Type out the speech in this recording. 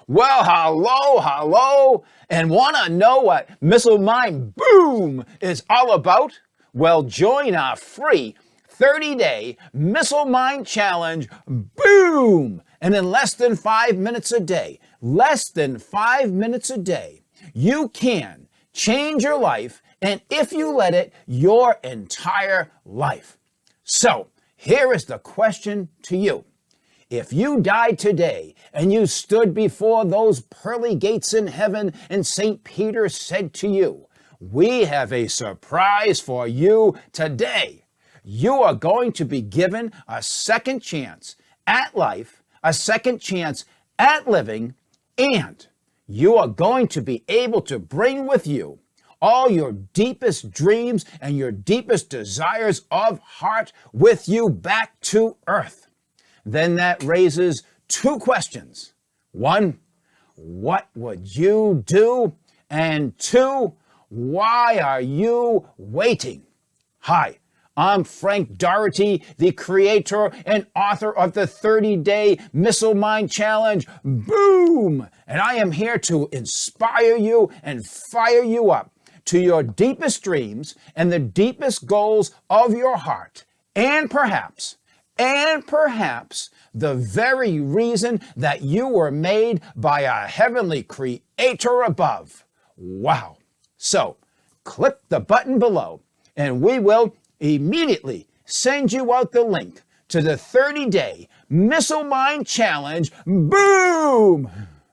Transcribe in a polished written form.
Well, hello, and want to know what Missile Mind Boom is all about? Well, join our free 30-day Missile Mind Challenge Boom! And in less than 5 minutes a day, you can change your life, and if you let it, your entire life. So, here is the question to you. If you died today and you stood before those pearly gates in heaven and St. Peter said to you, "We have a surprise for you today. You are going to be given a second chance at life, a second chance at living, and you are going to be able to bring with you all your deepest dreams and your deepest desires of heart with you back to earth." Then that raises two questions. One, what would you do? And two, why are you waiting? Hi, I'm Frank Doherty, the creator and author of the 30-day Missile Mind Challenge, Boom! And I am here to inspire you and fire you up to your deepest dreams and the deepest goals of your heart, and perhaps the very reason that you were made by a heavenly creator above. Wow. So, click the button below and we will immediately send you out the link to the 30-day Missile Mind Challenge. Boom!